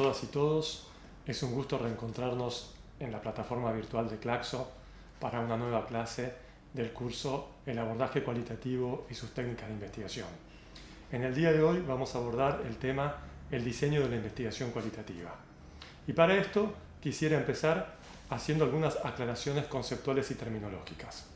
todas y todos, es un gusto reencontrarnos en la plataforma virtual de Claxo para una nueva clase del curso El abordaje cualitativo y sus técnicas de investigación. En el día de hoy vamos a abordar el tema el diseño de la investigación cualitativa. Y para esto quisiera empezar haciendo algunas aclaraciones conceptuales y terminológicas.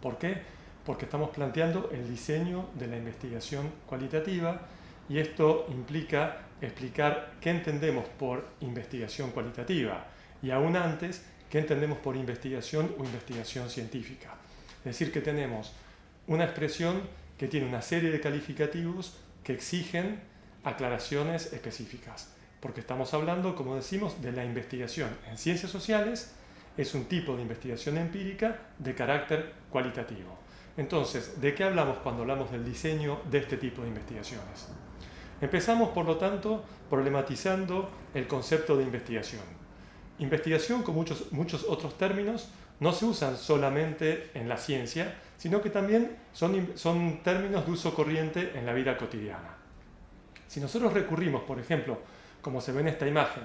¿Por qué? Porque estamos planteando el diseño de la investigación cualitativa y esto implica explicar qué entendemos por investigación cualitativa y aún antes qué entendemos por investigación o investigación científica. Es decir, que tenemos una expresión que tiene una serie de calificativos que exigen aclaraciones específicas, porque estamos hablando, como decimos, de la investigación en ciencias sociales. Es un tipo de investigación empírica de carácter cualitativo. Entonces, ¿de qué hablamos cuando hablamos del diseño de este tipo de investigaciones? Empezamos, por lo tanto, problematizando el concepto de investigación. Investigación, con muchos otros términos, no se usan solamente en la ciencia, sino que también son términos de uso corriente en la vida cotidiana. Si nosotros recurrimos, por ejemplo, como se ve en esta imagen,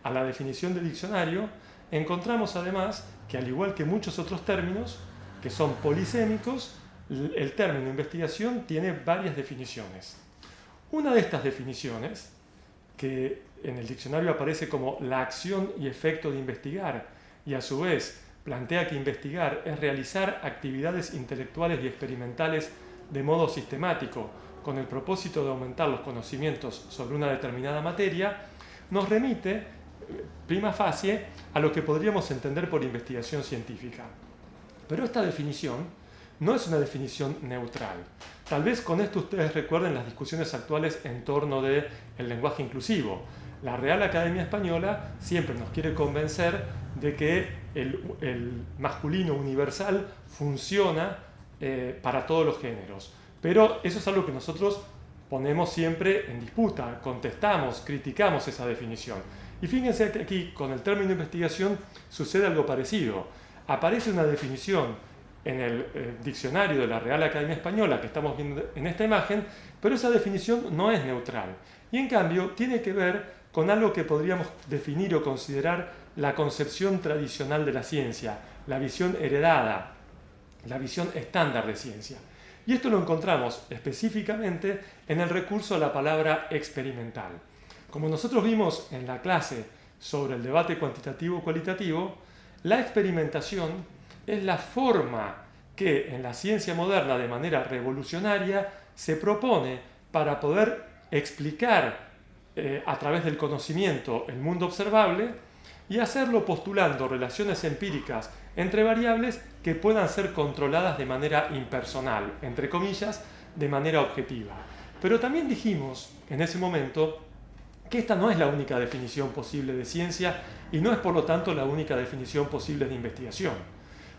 a la definición del diccionario, encontramos además que, al igual que muchos otros términos que son polisémicos, el término investigación tiene varias definiciones. Una de estas definiciones, que en el diccionario aparece como la acción y efecto de investigar, y a su vez plantea que investigar es realizar actividades intelectuales y experimentales de modo sistemático, con el propósito de aumentar los conocimientos sobre una determinada materia, nos remite, prima facie, a lo que podríamos entender por investigación científica. Pero esta definición no es una definición neutral. Tal vez con esto ustedes recuerden las discusiones actuales en torno del lenguaje inclusivo. La Real Academia Española siempre nos quiere convencer de que el masculino universal funciona para todos los géneros. Pero eso es algo que nosotros ponemos siempre en disputa, contestamos, criticamos esa definición. Y fíjense que aquí, con el término investigación, sucede algo parecido. Aparece una definición en el diccionario de la Real Academia Española que estamos viendo en esta imagen, pero esa definición no es neutral. Y en cambio tiene que ver con algo que podríamos definir o considerar la concepción tradicional de la ciencia, la visión heredada, la visión estándar de ciencia. Y esto lo encontramos específicamente en el recurso a la palabra experimental. Como nosotros vimos en la clase sobre el debate cuantitativo-cualitativo, la experimentación es la forma que en la ciencia moderna, de manera revolucionaria, se propone para poder explicar a través del conocimiento el mundo observable y hacerlo postulando relaciones empíricas entre variables que puedan ser controladas de manera impersonal, entre comillas, de manera objetiva. Pero también dijimos en ese momento que esta no es la única definición posible de ciencia y no es, por lo tanto, la única definición posible de investigación.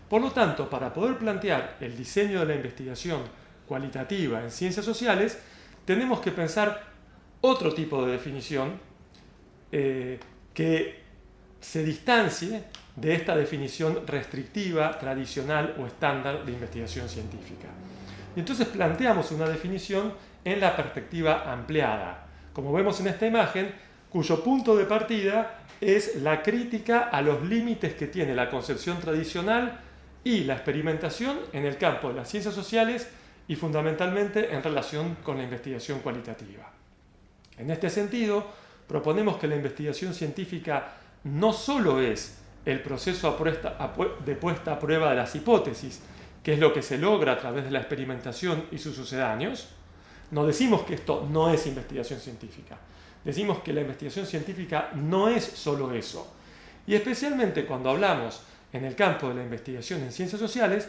Por lo tanto, para poder plantear el diseño de la investigación cualitativa en ciencias sociales, tenemos que pensar otro tipo de definición que se distancie de esta definición restrictiva, tradicional o estándar de investigación científica. Y entonces planteamos una definición en la perspectiva ampliada, como vemos en esta imagen, cuyo punto de partida es la crítica a los límites que tiene la concepción tradicional y la experimentación en el campo de las ciencias sociales y fundamentalmente en relación con la investigación cualitativa. En este sentido, proponemos que la investigación científica no solo es el proceso de puesta a prueba de las hipótesis, que es lo que se logra a través de la experimentación y sus sucedáneos. No decimos que esto no es investigación científica. Decimos que la investigación científica no es solo eso. Y especialmente cuando hablamos en el campo de la investigación en ciencias sociales,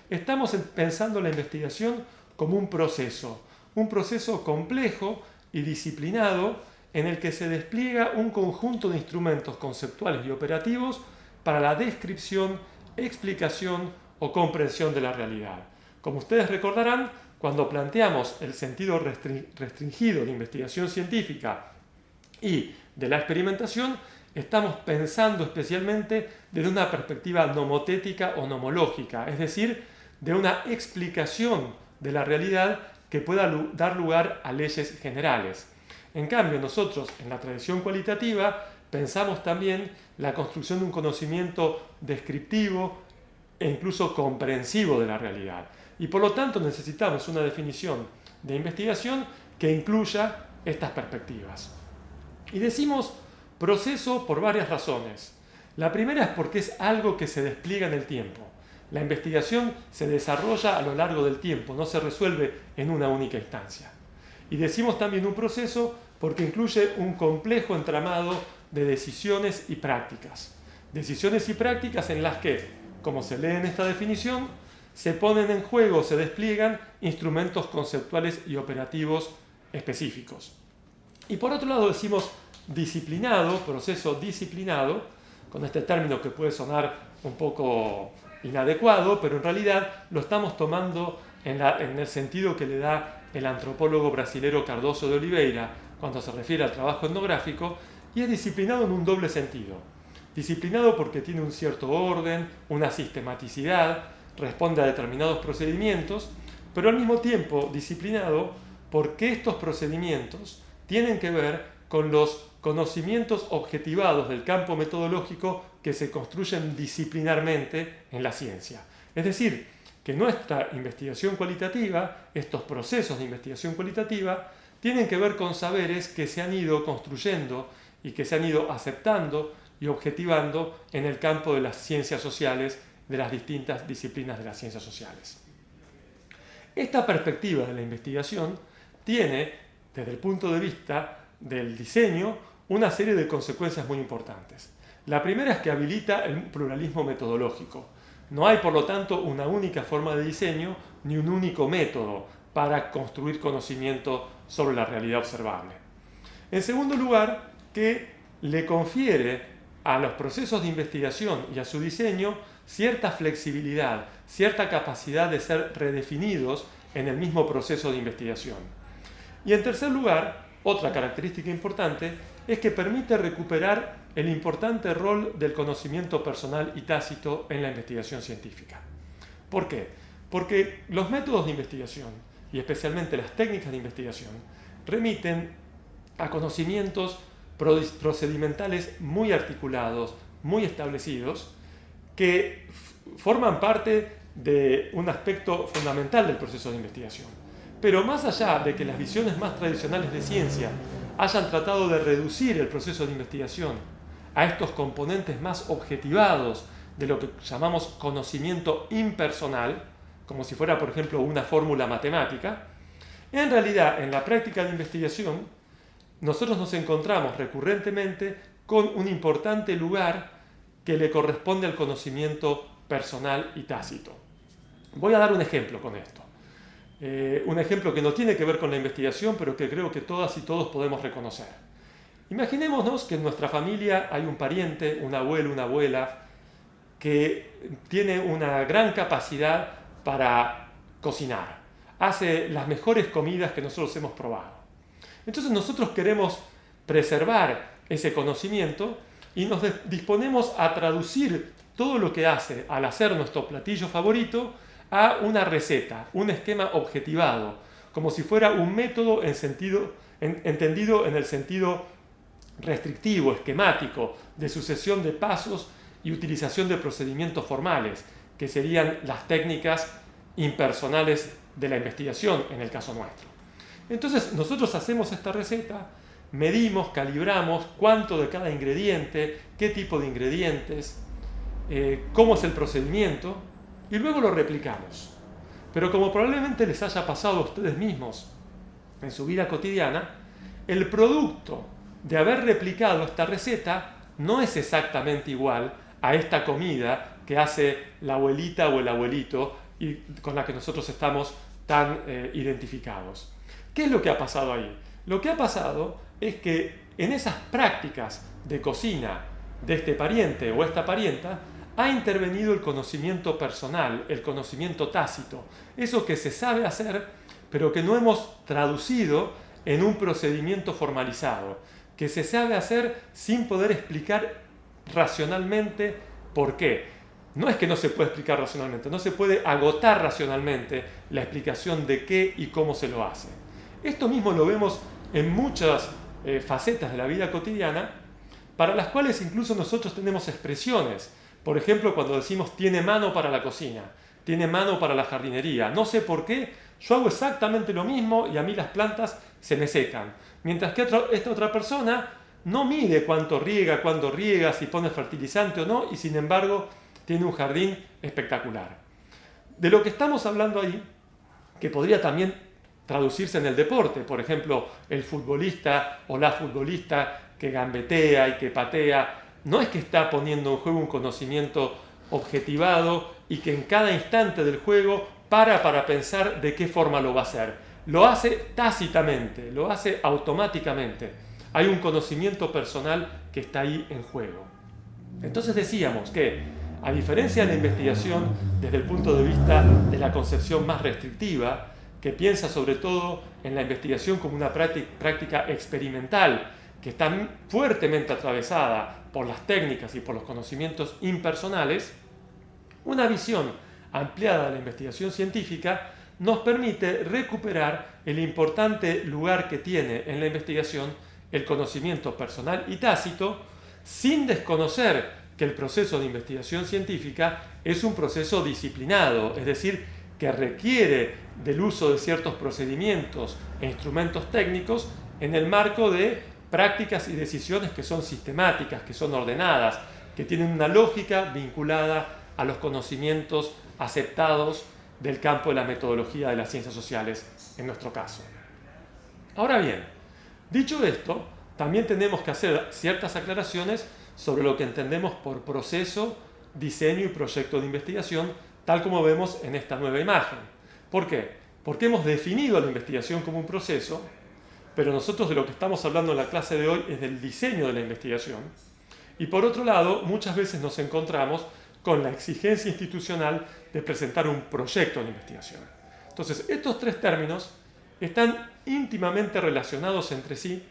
estamos pensando la investigación como un proceso complejo y disciplinado en el que se despliega un conjunto de instrumentos conceptuales y operativos para la descripción, explicación o comprensión de la realidad. Como ustedes recordarán, cuando planteamos el sentido restringido de investigación científica y de la experimentación, estamos pensando especialmente desde una perspectiva nomotética o nomológica, es decir, de una explicación de la realidad que pueda dar lugar a leyes generales. En cambio, nosotros en la tradición cualitativa pensamos también la construcción de un conocimiento descriptivo e incluso comprensivo de la realidad. Y por lo tanto necesitamos una definición de investigación que incluya estas perspectivas. Y decimos proceso por varias razones. La primera es porque es algo que se despliega en el tiempo. La investigación se desarrolla a lo largo del tiempo, no se resuelve en una única instancia. Y decimos también un proceso porque incluye un complejo entramado de decisiones y prácticas. Decisiones y prácticas en las que, como se lee en esta definición, se ponen en juego, se despliegan instrumentos conceptuales y operativos específicos. Y por otro lado decimos disciplinado, proceso disciplinado, con este término que puede sonar un poco inadecuado, pero en realidad lo estamos tomando en el sentido que le da el antropólogo brasilero Cardoso de Oliveira cuando se refiere al trabajo etnográfico, y es disciplinado en un doble sentido. Disciplinado porque tiene un cierto orden, una sistematicidad, responde a determinados procedimientos, pero al mismo tiempo disciplinado porque estos procedimientos tienen que ver con los conocimientos objetivados del campo metodológico que se construyen disciplinarmente en la ciencia. Es decir, que nuestra investigación cualitativa, estos procesos de investigación cualitativa, tienen que ver con saberes que se han ido construyendo y que se han ido aceptando y objetivando en el campo de las ciencias sociales, de las distintas disciplinas de las ciencias sociales. Esta perspectiva de la investigación tiene, desde el punto de vista del diseño, una serie de consecuencias muy importantes. La primera es que habilita el pluralismo metodológico. No hay, por lo tanto, una única forma de diseño ni un único método para construir conocimiento sobre la realidad observable. En segundo lugar, que le confiere a los procesos de investigación y a su diseño cierta flexibilidad, cierta capacidad de ser redefinidos en el mismo proceso de investigación. Y en tercer lugar, otra característica importante es que permite recuperar el importante rol del conocimiento personal y tácito en la investigación científica. ¿Por qué? Porque los métodos de investigación, y especialmente las técnicas de investigación, remiten a conocimientos procedimentales muy articulados, muy establecidos, que forman parte de un aspecto fundamental del proceso de investigación. Pero más allá de que las visiones más tradicionales de ciencia hayan tratado de reducir el proceso de investigación a estos componentes más objetivados de lo que llamamos conocimiento impersonal, como si fuera, por ejemplo, una fórmula matemática, en realidad, en la práctica de investigación, nosotros nos encontramos recurrentemente con un importante lugar que le corresponde al conocimiento personal y tácito. Voy a dar un ejemplo con esto. Un ejemplo que no tiene que ver con la investigación, pero que creo que todas y todos podemos reconocer. Imaginémonos que en nuestra familia hay un pariente, un abuelo, una abuela, que tiene una gran capacidad para cocinar. Hace las mejores comidas que nosotros hemos probado. Entonces nosotros queremos preservar ese conocimiento y nos disponemos a traducir todo lo que hace al hacer nuestro platillo favorito a una receta, un esquema objetivado, como si fuera un método entendido en el sentido restrictivo, esquemático, de sucesión de pasos y utilización de procedimientos formales, que serían las técnicas impersonales de la investigación en el caso nuestro. Entonces nosotros hacemos esta receta, medimos, calibramos cuánto de cada ingrediente, qué tipo de ingredientes, cómo es el procedimiento, y luego lo replicamos. Pero como probablemente les haya pasado a ustedes mismos en su vida cotidiana, el producto de haber replicado esta receta no es exactamente igual a esta comida que hace la abuelita o el abuelito y con la que nosotros estamos tan identificados. ¿Qué es lo que ha pasado ahí? Lo que ha pasado es que en esas prácticas de cocina de este pariente o esta parienta ha intervenido el conocimiento personal, el conocimiento tácito, eso que se sabe hacer, pero que no hemos traducido en un procedimiento formalizado, que se sabe hacer sin poder explicar racionalmente por qué. No es que no se puede explicar racionalmente, no se puede agotar racionalmente la explicación de qué y cómo se lo hace. Esto mismo lo vemos en muchas facetas de la vida cotidiana, para las cuales incluso nosotros tenemos expresiones. Por ejemplo, cuando decimos tiene mano para la cocina, tiene mano para la jardinería. No sé por qué, yo hago exactamente lo mismo y a mí las plantas se me secan. Mientras que esta otra persona no mide cuánto riega, si pone fertilizante o no, y sin embargo tiene un jardín espectacular. De lo que estamos hablando ahí, que podría también traducirse en el deporte, por ejemplo, el futbolista o la futbolista que gambetea y que patea, no es que está poniendo en juego un conocimiento objetivado y que en cada instante del juego para pensar de qué forma lo va a hacer. Lo hace tácitamente, lo hace automáticamente. Hay un conocimiento personal que está ahí en juego. Entonces decíamos que, a diferencia de la investigación desde el punto de vista de la concepción más restrictiva, que piensa sobre todo en la investigación como una práctica experimental, que está fuertemente atravesada por las técnicas y por los conocimientos impersonales, una visión ampliada de la investigación científica nos permite recuperar el importante lugar que tiene en la investigación el conocimiento personal y tácito, sin desconocer que el proceso de investigación científica es un proceso disciplinado, es decir, que requiere del uso de ciertos procedimientos e instrumentos técnicos en el marco de prácticas y decisiones que son sistemáticas, que son ordenadas, que tienen una lógica vinculada a los conocimientos aceptados del campo de la metodología de las ciencias sociales, en nuestro caso. Ahora bien, dicho esto, también tenemos que hacer ciertas aclaraciones sobre lo que entendemos por proceso, diseño y proyecto de investigación, tal como vemos en esta nueva imagen. ¿Por qué? Porque hemos definido la investigación como un proceso, pero nosotros de lo que estamos hablando en la clase de hoy es del diseño de la investigación. Y por otro lado, muchas veces nos encontramos con la exigencia institucional de presentar un proyecto de investigación. Entonces, estos tres términos están íntimamente relacionados entre sí,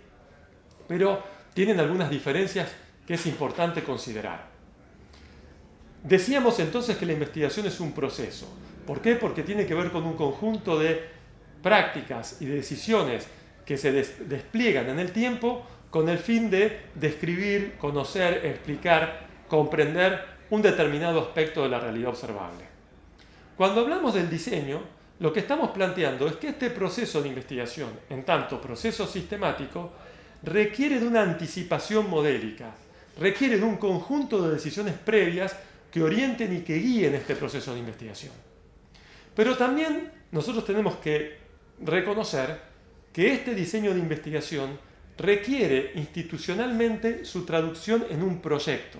pero tienen algunas diferencias que es importante considerar. Decíamos entonces que la investigación es un proceso. ¿Por qué? Porque tiene que ver con un conjunto de prácticas y de decisiones que se despliegan en el tiempo con el fin de describir, conocer, explicar, comprender un determinado aspecto de la realidad observable. Cuando hablamos del diseño, lo que estamos planteando es que este proceso de investigación, en tanto proceso sistemático, requiere de una anticipación modélica, requiere de un conjunto de decisiones previas que orienten y que guíen este proceso de investigación. Pero también nosotros tenemos que reconocer que este diseño de investigación requiere institucionalmente su traducción en un proyecto.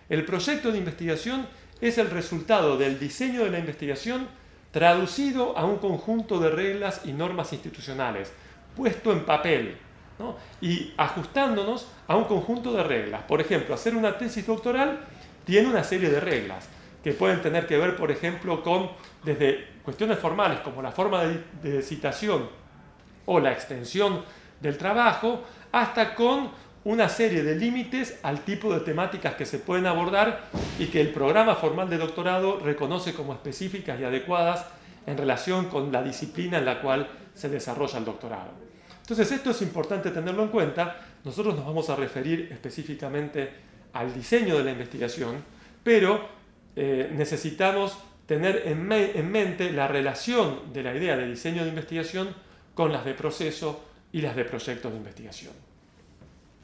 El proyecto de investigación es el resultado del diseño de la investigación traducido a un conjunto de reglas y normas institucionales, puesto en papel, ¿no? Y ajustándonos a un conjunto de reglas. Por ejemplo, hacer una tesis doctoral tiene una serie de reglas que pueden tener que ver, por ejemplo, con desde cuestiones formales como la forma de citación o la extensión del trabajo, hasta con una serie de límites al tipo de temáticas que se pueden abordar y que el programa formal de doctorado reconoce como específicas y adecuadas en relación con la disciplina en la cual se desarrolla el doctorado. Entonces, esto es importante tenerlo en cuenta. Nosotros nos vamos a referir específicamente al diseño de la investigación, pero necesitamos tener en mente la relación de la idea de diseño de investigación con las de proceso y las de proyectos de investigación.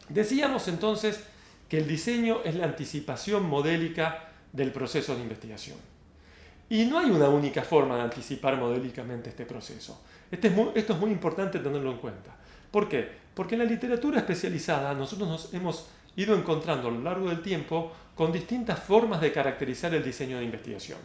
Decíamos entonces que el diseño es la anticipación modélica del proceso de investigación. Y no hay una única forma de anticipar modélicamente este proceso. Esto es muy importante tenerlo en cuenta. ¿Por qué? Porque en la literatura especializada nosotros nos hemos ido encontrando a lo largo del tiempo con distintas formas de caracterizar el diseño de investigación.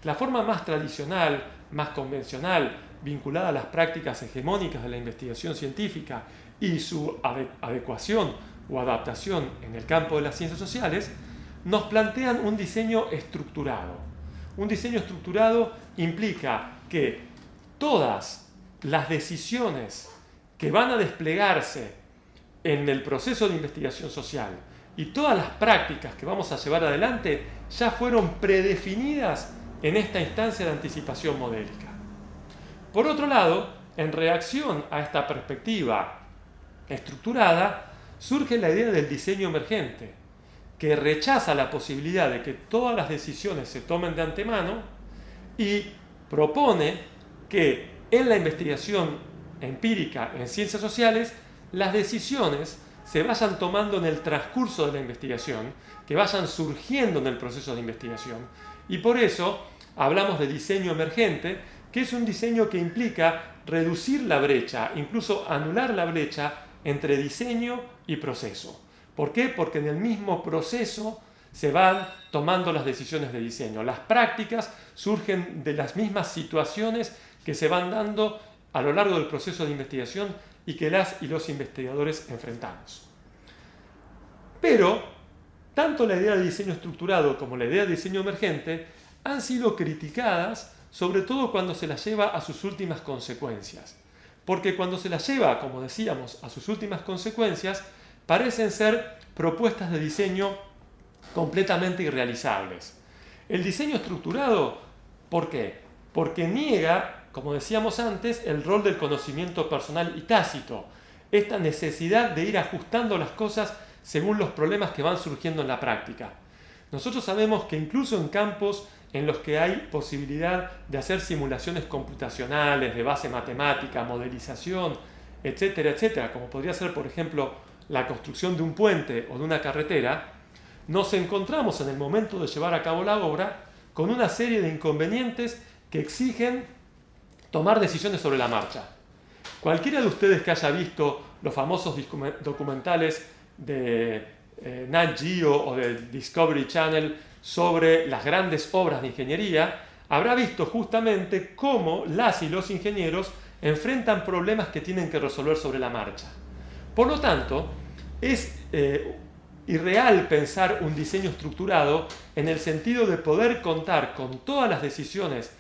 La forma más tradicional, más convencional, vinculada a las prácticas hegemónicas de la investigación científica y su adecuación o adaptación en el campo de las ciencias sociales, nos plantean un diseño estructurado. Un diseño estructurado implica que todas las decisiones que van a desplegarse en el proceso de investigación social y todas las prácticas que vamos a llevar adelante ya fueron predefinidas en esta instancia de anticipación modélica. Por otro lado, en reacción a esta perspectiva estructurada, surge la idea del diseño emergente, que rechaza la posibilidad de que todas las decisiones se tomen de antemano y propone que en la investigación empírica en ciencias sociales las decisiones se vayan tomando en el transcurso de la investigación, que vayan surgiendo en el proceso de investigación. Y por eso hablamos de diseño emergente, que es un diseño que implica reducir la brecha, incluso anular la brecha entre diseño y proceso. ¿Por qué? Porque en el mismo proceso se van tomando las decisiones de diseño. Las prácticas surgen de las mismas situaciones que se van dando a lo largo del proceso de investigación y que las y los investigadores enfrentamos. Pero, tanto la idea de diseño estructurado como la idea de diseño emergente han sido criticadas, sobre todo cuando se las lleva a sus últimas consecuencias. Porque cuando se las lleva, como decíamos, a sus últimas consecuencias, parecen ser propuestas de diseño completamente irrealizables. El diseño estructurado, ¿por qué? Porque niega, como decíamos antes, el rol del conocimiento personal y tácito, esta necesidad de ir ajustando las cosas según los problemas que van surgiendo en la práctica. Nosotros sabemos que incluso en campos en los que hay posibilidad de hacer simulaciones computacionales, de base matemática, modelización, etcétera, etcétera, como podría ser, por ejemplo, la construcción de un puente o de una carretera, nos encontramos en el momento de llevar a cabo la obra con una serie de inconvenientes que exigen tomar decisiones sobre la marcha. Cualquiera de ustedes que haya visto los famosos documentales de Nat Geo o de Discovery Channel sobre las grandes obras de ingeniería, habrá visto justamente cómo las y los ingenieros enfrentan problemas que tienen que resolver sobre la marcha. Por lo tanto, es irreal pensar un diseño estructurado en el sentido de poder contar con todas las decisiones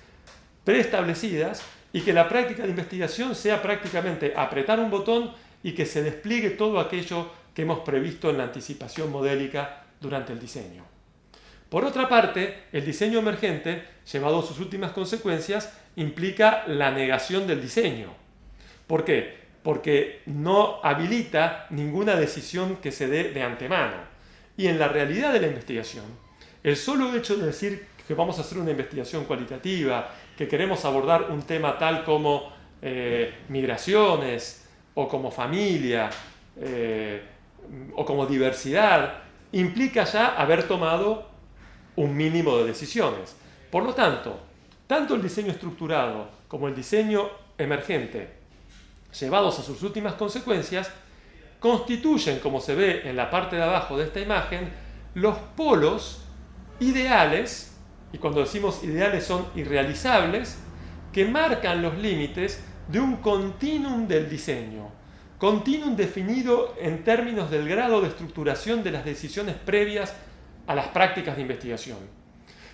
preestablecidas y que la práctica de investigación sea prácticamente apretar un botón y que se despliegue todo aquello que hemos previsto en la anticipación modélica durante el diseño. Por otra parte, el diseño emergente, llevado a sus últimas consecuencias, implica la negación del diseño. ¿Por qué? Porque no habilita ninguna decisión que se dé de antemano. Y en la realidad de la investigación, el solo hecho de decir que vamos a hacer una investigación cualitativa, que queremos abordar un tema tal como migraciones, o como familia, o como diversidad, implica ya haber tomado un mínimo de decisiones. Por lo tanto, tanto el diseño estructurado como el diseño emergente, llevados a sus últimas consecuencias, constituyen, como se ve en la parte de abajo de esta imagen, los polos ideales, y cuando decimos ideales son irrealizables, que marcan los límites de un continuum del diseño, continuum definido en términos del grado de estructuración de las decisiones previas a las prácticas de investigación.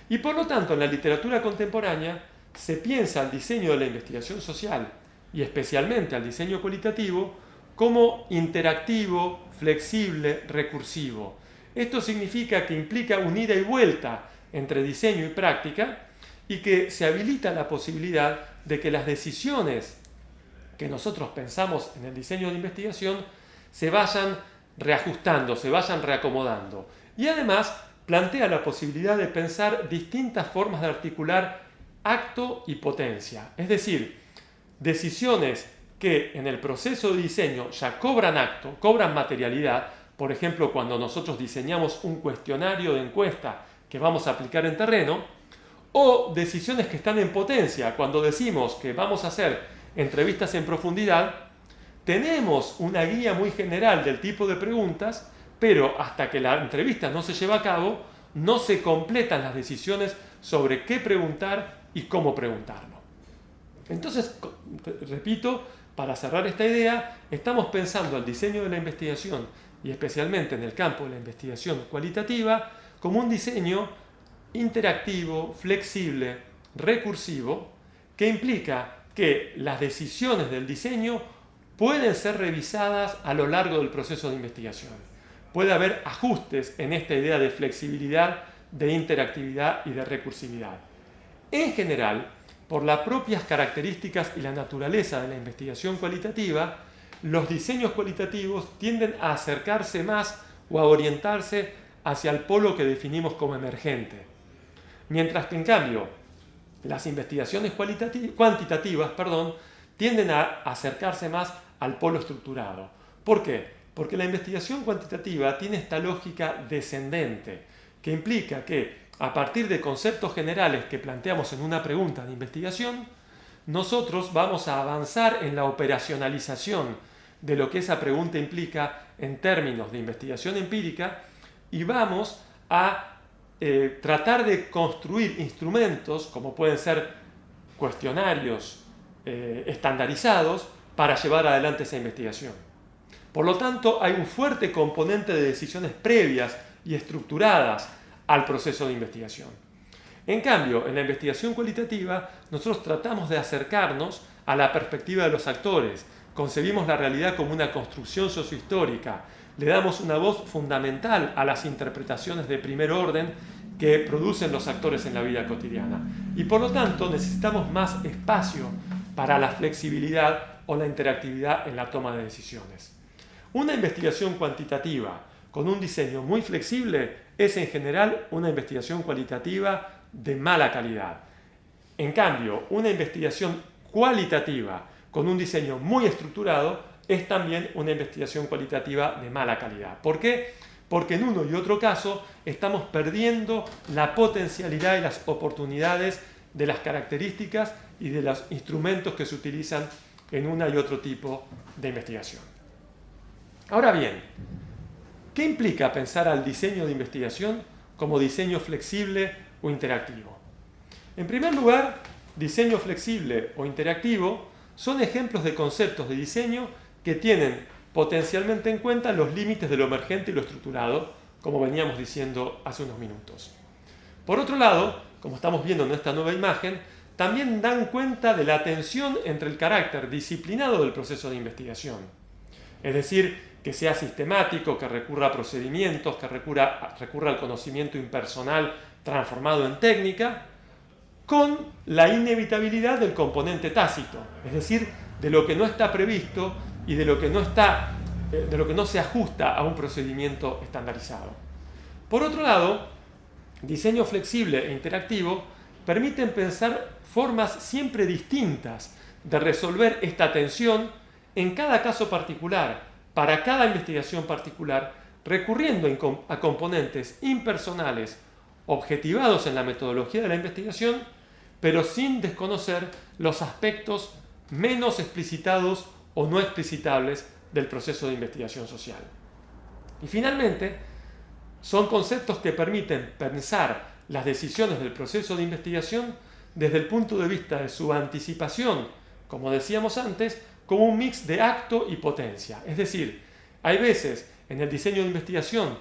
Y por lo tanto, en la literatura contemporánea se piensa al diseño de la investigación social y especialmente al diseño cualitativo como interactivo, flexible, recursivo. Esto significa que implica un ida y vuelta entre diseño y práctica y que se habilita la posibilidad de que las decisiones que nosotros pensamos en el diseño de investigación se vayan reajustando, se vayan reacomodando. Y además plantea la posibilidad de pensar distintas formas de articular acto y potencia. Es decir, decisiones que en el proceso de diseño ya cobran acto, cobran materialidad. Por ejemplo, cuando nosotros diseñamos un cuestionario de encuesta que vamos a aplicar en terreno, o decisiones que están en potencia, cuando decimos que vamos a hacer entrevistas en profundidad, tenemos una guía muy general del tipo de preguntas, pero hasta que la entrevista no se lleva a cabo, no se completan las decisiones sobre qué preguntar y cómo preguntarlo. Entonces, repito, para cerrar esta idea, estamos pensando el diseño de la investigación, y especialmente en el campo de la investigación cualitativa, como un diseño interactivo, flexible, recursivo, que implica que las decisiones del diseño pueden ser revisadas a lo largo del proceso de investigación. Puede haber ajustes en esta idea de flexibilidad, de interactividad y de recursividad. En general, por las propias características y la naturaleza de la investigación cualitativa, los diseños cualitativos tienden a acercarse más o a orientarse hacia el polo que definimos como emergente. Mientras que, en cambio, las investigaciones cuantitativas tienden a acercarse más al polo estructurado. ¿Por qué? Porque la investigación cuantitativa tiene esta lógica descendente, que implica que, a partir de conceptos generales que planteamos en una pregunta de investigación, nosotros vamos a avanzar en la operacionalización de lo que esa pregunta implica en términos de investigación empírica y vamos a tratar de construir instrumentos, como pueden ser cuestionarios estandarizados, para llevar adelante esa investigación. Por lo tanto, hay un fuerte componente de decisiones previas y estructuradas al proceso de investigación. En cambio, en la investigación cualitativa, nosotros tratamos de acercarnos a la perspectiva de los actores, concebimos la realidad como una construcción sociohistórica, le damos una voz fundamental a las interpretaciones de primer orden que producen los actores en la vida cotidiana. Y por lo tanto, necesitamos más espacio para la flexibilidad o la interactividad en la toma de decisiones. Una investigación cuantitativa con un diseño muy flexible es en general una investigación cualitativa de mala calidad. En cambio, una investigación cualitativa con un diseño muy estructurado es también una investigación cualitativa de mala calidad. ¿Por qué? Porque en uno y otro caso estamos perdiendo la potencialidad y las oportunidades de las características y de los instrumentos que se utilizan en una y otro tipo de investigación. Ahora bien, ¿qué implica pensar al diseño de investigación como diseño flexible o interactivo? En primer lugar, diseño flexible o interactivo son ejemplos de conceptos de diseño que tienen potencialmente en cuenta los límites de lo emergente y lo estructurado, como veníamos diciendo hace unos minutos. Por otro lado, como estamos viendo en esta nueva imagen, también dan cuenta de la tensión entre el carácter disciplinado del proceso de investigación, es decir, que sea sistemático, que recurra a procedimientos, que recurra al conocimiento impersonal transformado en técnica, con la inevitabilidad del componente tácito, es decir, de lo que no está previsto y de lo que no se ajusta a un procedimiento estandarizado. Por otro lado, diseño flexible e interactivo permiten pensar formas siempre distintas de resolver esta tensión en cada caso particular, para cada investigación particular, recurriendo a componentes impersonales objetivados en la metodología de la investigación, pero sin desconocer los aspectos menos explicitados o no explicitables del proceso de investigación social. Y finalmente, son conceptos que permiten pensar las decisiones del proceso de investigación desde el punto de vista de su anticipación, como decíamos antes, como un mix de acto y potencia. Es decir, hay veces en el diseño de investigación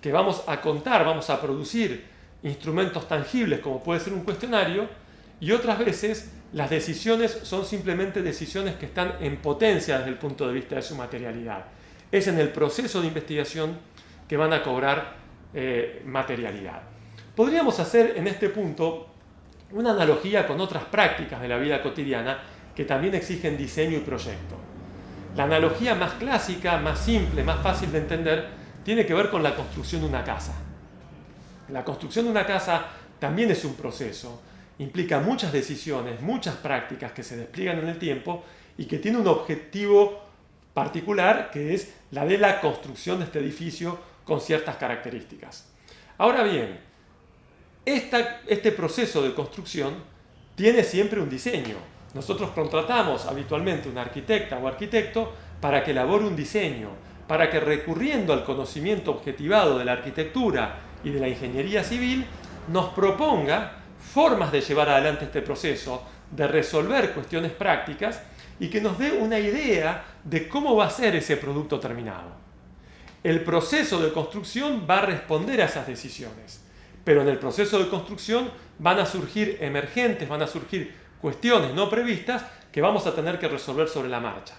que vamos a producir instrumentos tangibles como puede ser un cuestionario, y otras veces las decisiones son simplemente decisiones que están en potencia desde el punto de vista de su materialidad. Es en el proceso de investigación que van a cobrar materialidad. Podríamos hacer en este punto una analogía con otras prácticas de la vida cotidiana que también exigen diseño y proyecto. La analogía más clásica, más simple, más fácil de entender, tiene que ver con la construcción de una casa. La construcción de una casa también es un proceso, implica muchas decisiones, muchas prácticas que se despliegan en el tiempo y que tiene un objetivo particular que es la de la construcción de este edificio con ciertas características. Ahora bien, este proceso de construcción tiene siempre un diseño. Nosotros contratamos habitualmente una arquitecta o arquitecto para que elabore un diseño, para que recurriendo al conocimiento objetivado de la arquitectura y de la ingeniería civil, nos proponga formas de llevar adelante este proceso, de resolver cuestiones prácticas y que nos dé una idea de cómo va a ser ese producto terminado. El proceso de construcción va a responder a esas decisiones, pero en el proceso de construcción van a surgir emergentes, van a surgir cuestiones no previstas que vamos a tener que resolver sobre la marcha.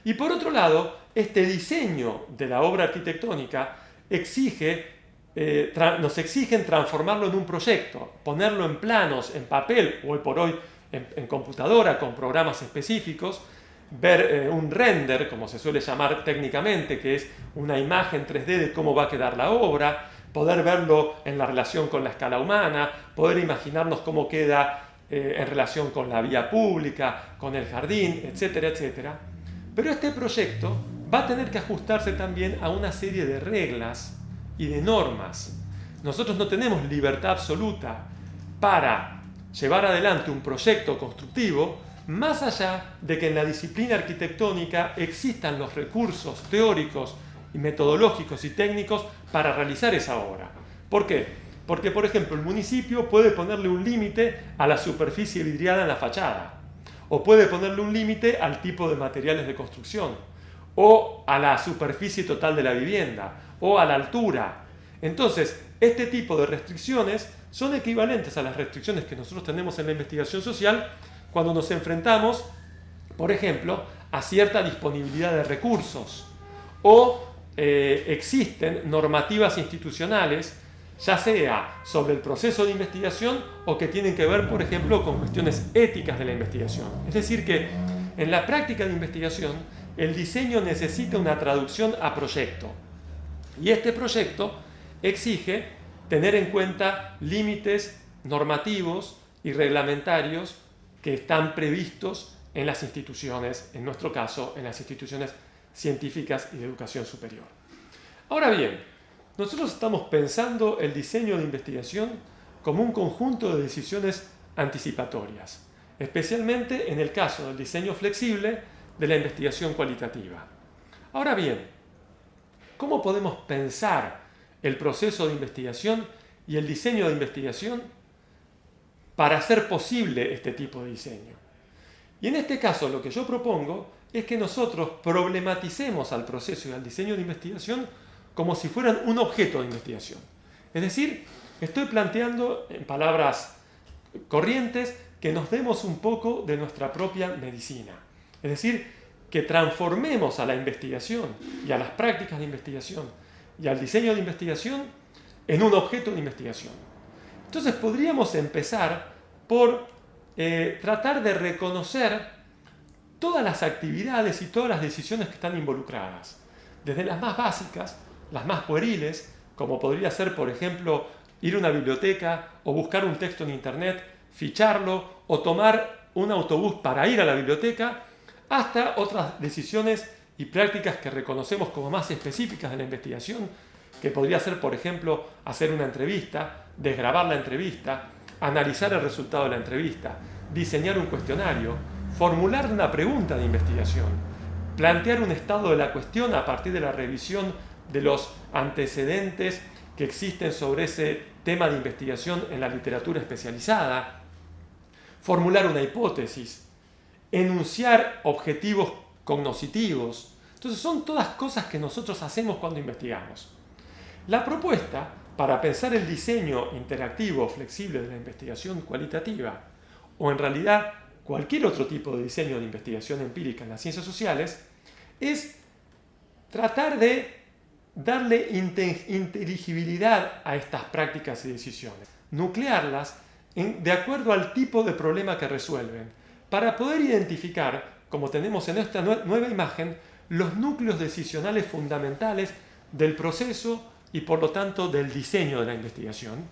Y por otro lado, este diseño de la obra arquitectónica nos exigen transformarlo en un proyecto, ponerlo en planos, en papel, hoy por hoy en computadora, con programas específicos, ver un render, como se suele llamar técnicamente, que es una imagen 3D de cómo va a quedar la obra, poder verlo en la relación con la escala humana, poder imaginarnos cómo queda en relación con la vía pública, con el jardín, etcétera, etcétera. Pero este proyecto va a tener que ajustarse también a una serie de reglas y de normas. Nosotros no tenemos libertad absoluta para llevar adelante un proyecto constructivo más allá de que en la disciplina arquitectónica existan los recursos teóricos y metodológicos y técnicos para realizar esa obra. ¿Por qué? Porque, por ejemplo, el municipio puede ponerle un límite a la superficie vidriada en la fachada, o puede ponerle un límite al tipo de materiales de construcción, o a la superficie total de la vivienda, o a la altura. Entonces, este tipo de restricciones son equivalentes a las restricciones que nosotros tenemos en la investigación social cuando nos enfrentamos, por ejemplo, a cierta disponibilidad de recursos, o existen normativas institucionales, ya sea sobre el proceso de investigación o que tienen que ver, por ejemplo, con cuestiones éticas de la investigación. Es decir, que en la práctica de investigación el diseño necesita una traducción a proyecto. Y este proyecto exige tener en cuenta límites normativos y reglamentarios que están previstos en las instituciones, en nuestro caso, en las instituciones científicas y de educación superior. Ahora bien, nosotros estamos pensando el diseño de investigación como un conjunto de decisiones anticipatorias, especialmente en el caso del diseño flexible de la investigación cualitativa. Ahora bien, ¿cómo podemos pensar el proceso de investigación y el diseño de investigación para hacer posible este tipo de diseño? Y en este caso lo que yo propongo es que nosotros problematicemos al proceso y al diseño de investigación como si fueran un objeto de investigación. Es decir, estoy planteando en palabras corrientes que nos demos un poco de nuestra propia medicina. Es decir, que transformemos a la investigación y a las prácticas de investigación y al diseño de investigación en un objeto de investigación. Entonces podríamos empezar por tratar de reconocer todas las actividades y todas las decisiones que están involucradas, desde las más básicas, las más pueriles, como podría ser, por ejemplo, ir a una biblioteca o buscar un texto en internet, ficharlo o tomar un autobús para ir a la biblioteca, hasta otras decisiones y prácticas que reconocemos como más específicas de la investigación, que podría ser, por ejemplo, hacer una entrevista, desgrabar la entrevista, analizar el resultado de la entrevista, diseñar un cuestionario, formular una pregunta de investigación, plantear un estado de la cuestión a partir de la revisión de los antecedentes que existen sobre ese tema de investigación en la literatura especializada, formular una hipótesis, enunciar objetivos cognoscitivos. Entonces son todas cosas que nosotros hacemos cuando investigamos. La propuesta para pensar el diseño interactivo flexible de la investigación cualitativa, o en realidad cualquier otro tipo de diseño de investigación empírica en las ciencias sociales, es tratar de darle inteligibilidad a estas prácticas y decisiones, nuclearlas de acuerdo al tipo de problema que resuelven, para poder identificar, como tenemos en esta nueva imagen, los núcleos decisionales fundamentales del proceso y por lo tanto del diseño de la investigación,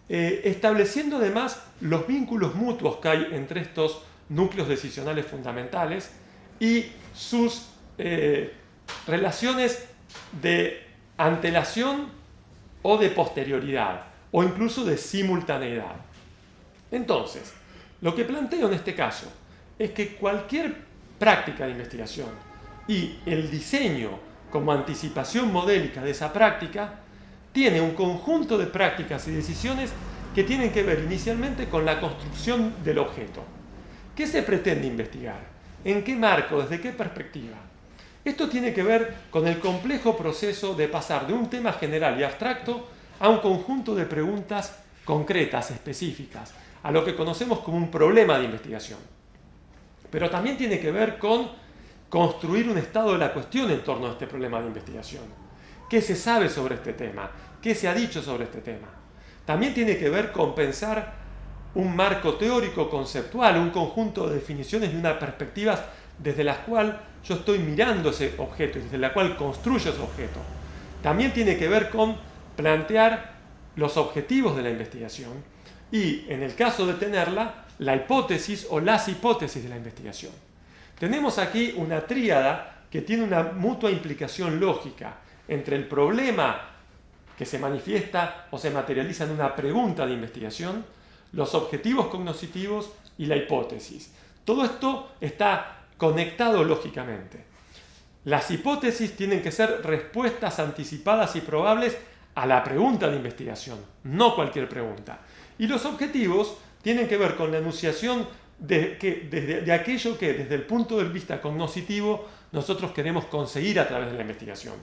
estableciendo además los vínculos mutuos que hay entre estos núcleos decisionales fundamentales y sus relaciones de antelación o de posterioridad, o incluso de simultaneidad. Entonces, lo que planteo en este caso es que cualquier práctica de investigación y el diseño como anticipación modélica de esa práctica tiene un conjunto de prácticas y decisiones que tienen que ver inicialmente con la construcción del objeto. ¿Qué se pretende investigar? ¿En qué marco? ¿Desde qué perspectiva? Esto tiene que ver con el complejo proceso de pasar de un tema general y abstracto a un conjunto de preguntas concretas, específicas, a lo que conocemos como un problema de investigación. Pero también tiene que ver con construir un estado de la cuestión en torno a este problema de investigación. ¿Qué se sabe sobre este tema? ¿Qué se ha dicho sobre este tema? También tiene que ver con pensar un marco teórico conceptual, un conjunto de definiciones y unas perspectivas desde la cual yo estoy mirando ese objeto y desde la cual construyo ese objeto. También tiene que ver con plantear los objetivos de la investigación y, en el caso de tenerla, la hipótesis o las hipótesis de la investigación. Tenemos aquí una tríada que tiene una mutua implicación lógica entre el problema que se manifiesta o se materializa en una pregunta de investigación, los objetivos cognitivos y la hipótesis. Todo esto está conectado lógicamente. Las hipótesis tienen que ser respuestas anticipadas y probables a la pregunta de investigación, no cualquier pregunta. Y los objetivos tienen que ver con la enunciación de aquello que desde el punto de vista cognitivo nosotros queremos conseguir a través de la investigación.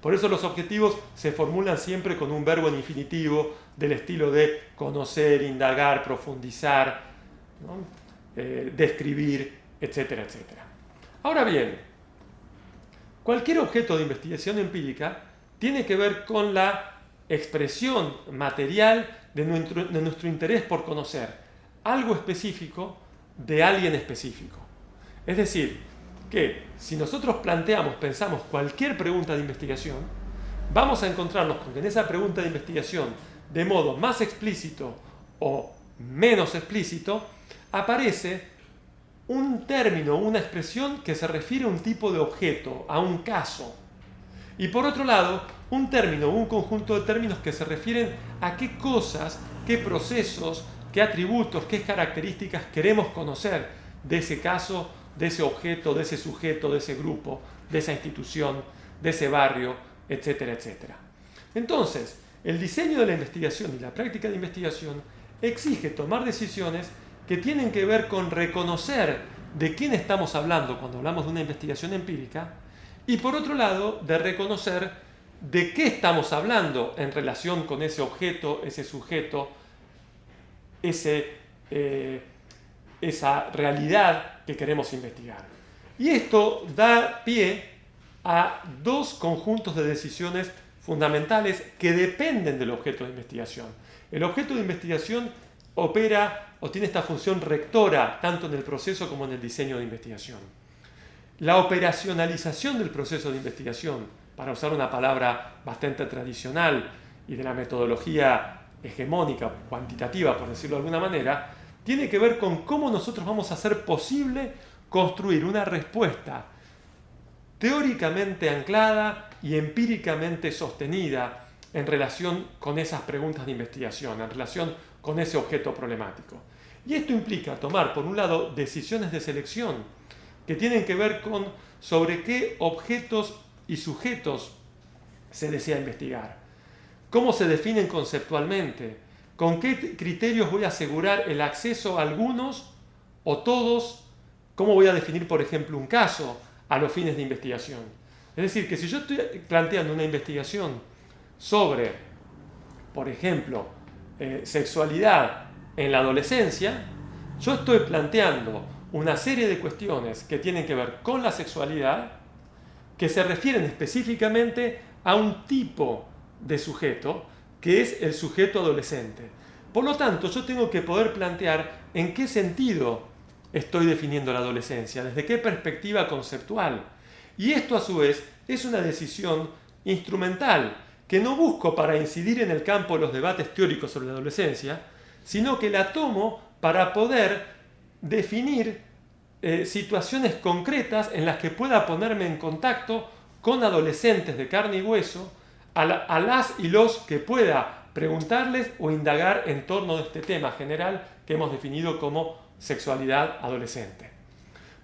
Por eso los objetivos se formulan siempre con un verbo en infinitivo del estilo de conocer, indagar, profundizar, ¿no? Describir, etcétera, etcétera. Ahora bien, cualquier objeto de investigación empírica tiene que ver con la expresión material de nuestro interés por conocer algo específico de alguien específico. Es decir, que si nosotros pensamos cualquier pregunta de investigación, vamos a encontrarnos con que en esa pregunta de investigación, de modo más explícito o menos explícito, aparece un término, una expresión que se refiere a un tipo de objeto, a un caso. Y por otro lado, un término, un conjunto de términos que se refieren a qué cosas, qué procesos, qué atributos, qué características queremos conocer de ese caso, de ese objeto, de ese sujeto, de ese grupo, de esa institución, de ese barrio, etcétera, etcétera. Entonces, el diseño de la investigación y la práctica de investigación exige tomar decisiones que tienen que ver con reconocer de quién estamos hablando cuando hablamos de una investigación empírica y, por otro lado, de reconocer de qué estamos hablando en relación con ese objeto, ese sujeto, esa realidad que queremos investigar. Y esto da pie a dos conjuntos de decisiones fundamentales que dependen del objeto de investigación. El objeto de investigación opera o tiene esta función rectora tanto en el proceso como en el diseño de investigación. La operacionalización del proceso de investigación, para usar una palabra bastante tradicional y de la metodología hegemónica, cuantitativa, por decirlo de alguna manera, tiene que ver con cómo nosotros vamos a hacer posible construir una respuesta teóricamente anclada y empíricamente sostenida en relación con esas preguntas de investigación, en relación con ese objeto problemático. Y esto implica tomar, por un lado, decisiones de selección que tienen que ver con sobre qué objetos y sujetos se desea investigar, cómo se definen conceptualmente, con qué criterios voy a asegurar el acceso a algunos o todos, cómo voy a definir, por ejemplo, un caso a los fines de investigación. Es decir, que si yo estoy planteando una investigación sobre, por ejemplo, sexualidad en la adolescencia, yo estoy planteando una serie de cuestiones que tienen que ver con la sexualidad, que se refieren específicamente a un tipo de sujeto, que es el sujeto adolescente. Por lo tanto, yo tengo que poder plantear en qué sentido estoy definiendo la adolescencia, desde qué perspectiva conceptual. Y esto, a su vez, es una decisión instrumental, que no busco para incidir en el campo de los debates teóricos sobre la adolescencia, sino que la tomo para poder definir situaciones concretas en las que pueda ponerme en contacto con adolescentes de carne y hueso, a las y los que pueda preguntarles o indagar en torno de este tema general que hemos definido como sexualidad adolescente.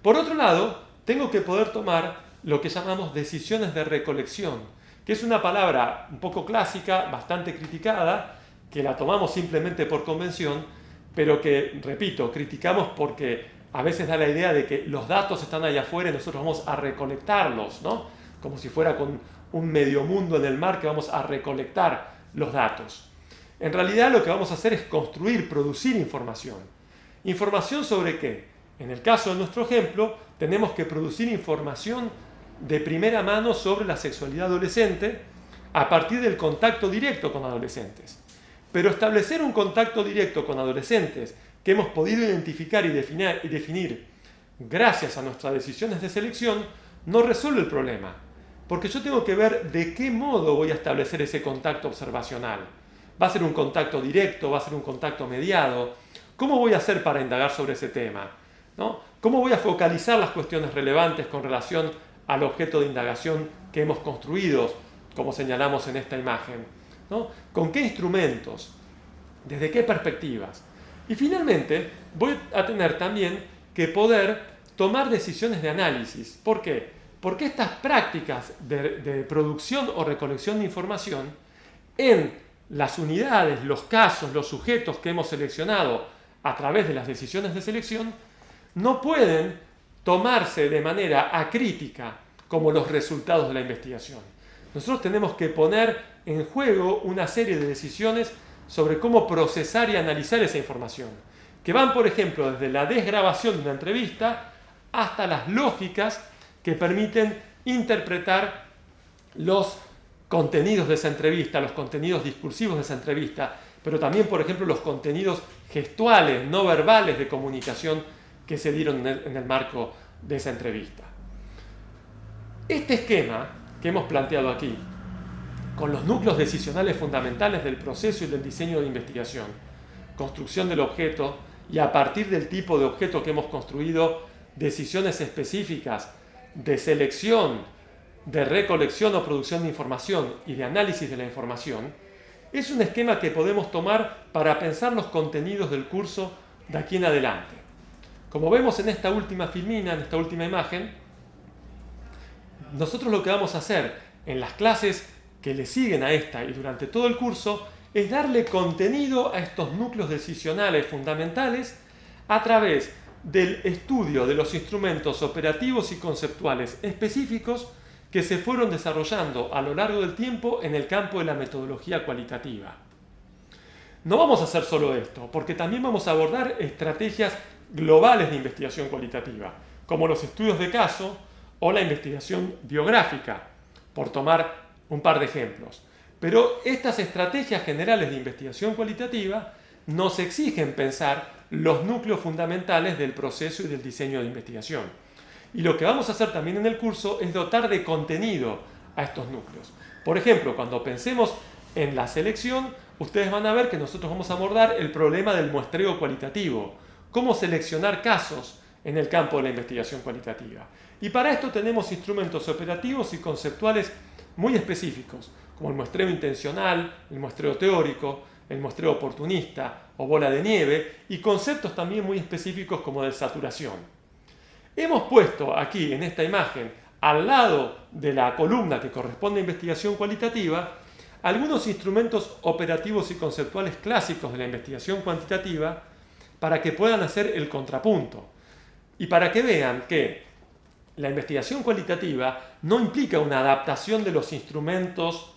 Por otro lado, tengo que poder tomar lo que llamamos decisiones de recolección, que es una palabra un poco clásica, bastante criticada, que la tomamos simplemente por convención, pero que, repito, criticamos porque a veces da la idea de que los datos están allá afuera y nosotros vamos a recolectarlos, ¿no? Como si fuera con un medio mundo en el mar que vamos a recolectar los datos. En realidad lo que vamos a hacer es construir, producir información. ¿Información sobre qué? En el caso de nuestro ejemplo, tenemos que producir información de primera mano sobre la sexualidad adolescente a partir del contacto directo con adolescentes. Pero establecer un contacto directo con adolescentes que hemos podido identificar y definir gracias a nuestras decisiones de selección, no resuelve el problema. Porque yo tengo que ver de qué modo voy a establecer ese contacto observacional. ¿Va a ser un contacto directo? ¿Va a ser un contacto mediado? ¿Cómo voy a hacer para indagar sobre ese tema? ¿No? ¿Cómo voy a focalizar las cuestiones relevantes con relación al objeto de indagación que hemos construido, como señalamos en esta imagen? ¿No? ¿Con qué instrumentos? ¿Desde qué perspectivas? Y finalmente voy a tener también que poder tomar decisiones de análisis. ¿Por qué? Porque estas prácticas de producción o recolección de información en las unidades, los casos, los sujetos que hemos seleccionado a través de las decisiones de selección no pueden tomarse de manera acrítica como los resultados de la investigación. Nosotros tenemos que poner en juego una serie de decisiones sobre cómo procesar y analizar esa información, que van, por ejemplo, desde la desgrabación de una entrevista hasta las lógicas que permiten interpretar los contenidos de esa entrevista, los contenidos discursivos de esa entrevista, pero también, por ejemplo, los contenidos gestuales, no verbales de comunicación que se dieron en el marco de esa entrevista. Este esquema que hemos planteado aquí, con los núcleos decisionales fundamentales del proceso y del diseño de investigación, construcción del objeto y a partir del tipo de objeto que hemos construido, decisiones específicas de selección, de recolección o producción de información y de análisis de la información, es un esquema que podemos tomar para pensar los contenidos del curso de aquí en adelante. Como vemos en esta última filmina, en esta última imagen, nosotros lo que vamos a hacer en las clases que le siguen a esta y durante todo el curso es darle contenido a estos núcleos decisionales fundamentales a través del estudio de los instrumentos operativos y conceptuales específicos que se fueron desarrollando a lo largo del tiempo en el campo de la metodología cualitativa. No vamos a hacer solo esto, porque también vamos a abordar estrategias globales de investigación cualitativa, como los estudios de caso o la investigación biográfica, por tomar un par de ejemplos. Pero estas estrategias generales de investigación cualitativa nos exigen pensar los núcleos fundamentales del proceso y del diseño de investigación. Y lo que vamos a hacer también en el curso es dotar de contenido a estos núcleos. Por ejemplo, cuando pensemos en la selección, ustedes van a ver que nosotros vamos a abordar el problema del muestreo cualitativo, cómo seleccionar casos en el campo de la investigación cualitativa. Y para esto tenemos instrumentos operativos y conceptuales muy específicos, como el muestreo intencional, el muestreo teórico, el muestreo oportunista o bola de nieve, y conceptos también muy específicos como de saturación. Hemos puesto aquí en esta imagen, al lado de la columna que corresponde a investigación cualitativa, algunos instrumentos operativos y conceptuales clásicos de la investigación cuantitativa para que puedan hacer el contrapunto y para que vean que la investigación cualitativa no implica una adaptación de los instrumentos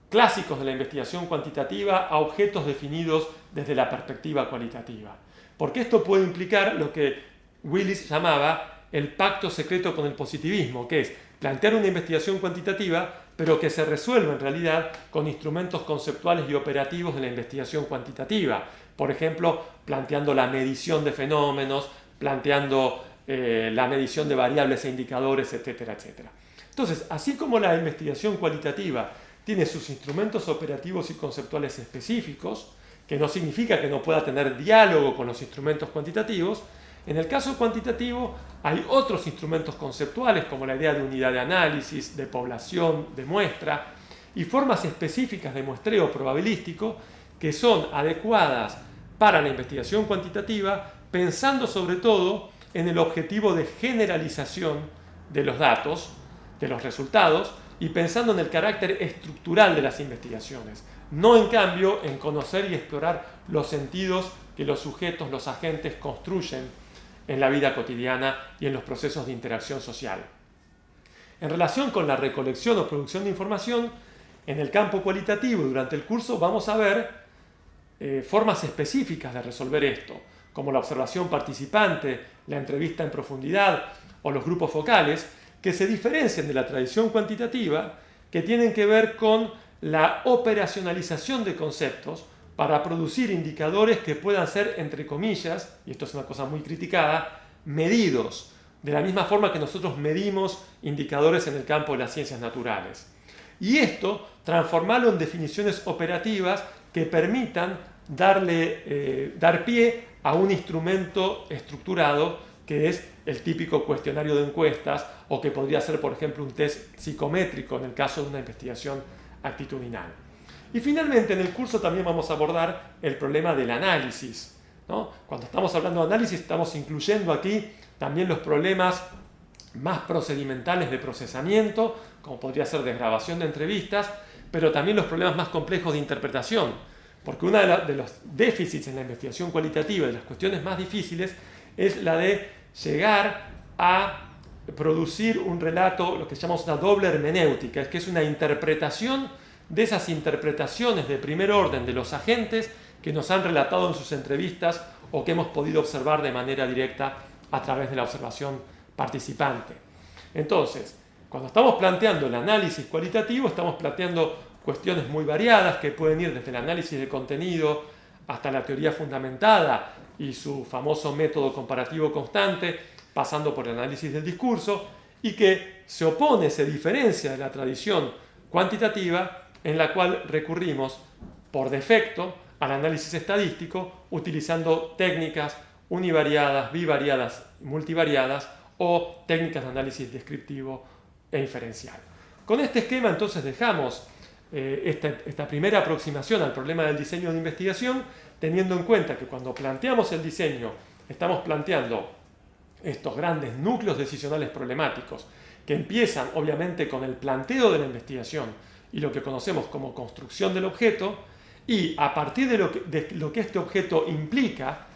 clásicos de la investigación cuantitativa a objetos definidos desde la perspectiva cualitativa. Porque esto puede implicar lo que Willis llamaba el pacto secreto con el positivismo, que es plantear una investigación cuantitativa, pero que se resuelve en realidad con instrumentos conceptuales y operativos de la investigación cuantitativa. Por ejemplo, planteando la medición de fenómenos, planteando la medición de variables e indicadores, etcétera, etcétera. Entonces, así como la investigación cualitativa tiene sus instrumentos operativos y conceptuales específicos, que no significa que no pueda tener diálogo con los instrumentos cuantitativos, en el caso cuantitativo hay otros instrumentos conceptuales como la idea de unidad de análisis, de población, de muestra y formas específicas de muestreo probabilístico que son adecuadas para la investigación cuantitativa, pensando sobre todo en el objetivo de generalización de los datos, de los resultados, y pensando en el carácter estructural de las investigaciones, no en cambio en conocer y explorar los sentidos que los sujetos, los agentes construyen en la vida cotidiana y en los procesos de interacción social. En relación con la recolección o producción de información, en el campo cualitativo durante el curso vamos a ver formas específicas de resolver esto, como la observación participante, la entrevista en profundidad o los grupos focales, que se diferencian de la tradición cuantitativa, que tienen que ver con la operacionalización de conceptos para producir indicadores que puedan ser, entre comillas, y esto es una cosa muy criticada, medidos, de la misma forma que nosotros medimos indicadores en el campo de las ciencias naturales. Y esto, transformarlo en definiciones operativas que permitan dar pie a un instrumento estructurado que es el típico cuestionario de encuestas o que podría ser, por ejemplo, un test psicométrico en el caso de una investigación actitudinal. Y finalmente, en el curso también vamos a abordar el problema del análisis, ¿no? Cuando estamos hablando de análisis, estamos incluyendo aquí también los problemas más procedimentales de procesamiento, como podría ser desgrabación de entrevistas, pero también los problemas más complejos de interpretación, porque uno de los déficits en la investigación cualitativa, de las cuestiones más difíciles, es la de llegar a producir un relato, lo que llamamos una doble hermenéutica, es que es una interpretación de esas interpretaciones de primer orden de los agentes que nos han relatado en sus entrevistas o que hemos podido observar de manera directa a través de la observación participante. Entonces, cuando estamos planteando el análisis cualitativo, estamos planteando cuestiones muy variadas que pueden ir desde el análisis de contenido hasta la teoría fundamentada y su famoso método comparativo constante, pasando por el análisis del discurso, y que se opone, se diferencia de la tradición cuantitativa en la cual recurrimos por defecto al análisis estadístico utilizando técnicas univariadas, bivariadas, multivariadas o técnicas de análisis descriptivo e inferencial. Con este esquema entonces dejamos esta primera aproximación al problema del diseño de investigación, teniendo en cuenta que cuando planteamos el diseño estamos planteando estos grandes núcleos decisionales problemáticos que empiezan obviamente con el planteo de la investigación y lo que conocemos como construcción del objeto, y a partir de lo que este objeto implica,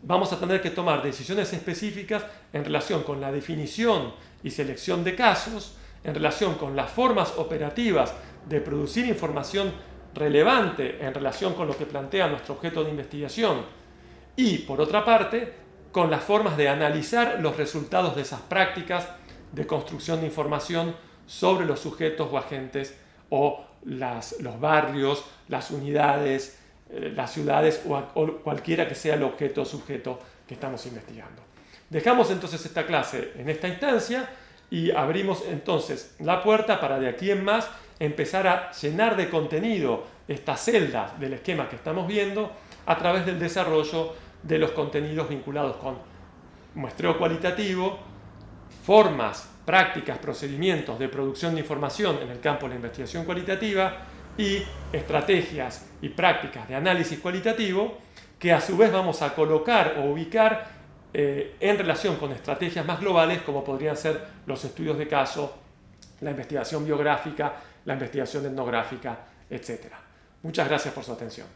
vamos a tener que tomar decisiones específicas en relación con la definición y selección de casos, en relación con las formas operativas de producir información relevante en relación con lo que plantea nuestro objeto de investigación y, por otra parte, con las formas de analizar los resultados de esas prácticas de construcción de información sobre los sujetos o agentes o los barrios, las unidades, las ciudades o cualquiera que sea el objeto o sujeto que estamos investigando. Dejamos entonces esta clase en esta instancia y abrimos entonces la puerta para de aquí en más empezar a llenar de contenido estas celdas del esquema que estamos viendo a través del desarrollo de los contenidos vinculados con muestreo cualitativo, formas, prácticas, procedimientos de producción de información en el campo de la investigación cualitativa y estrategias y prácticas de análisis cualitativo que a su vez vamos a colocar o ubicar en relación con estrategias más globales como podrían ser los estudios de caso, la investigación biográfica, la investigación etnográfica, etc. Muchas gracias por su atención.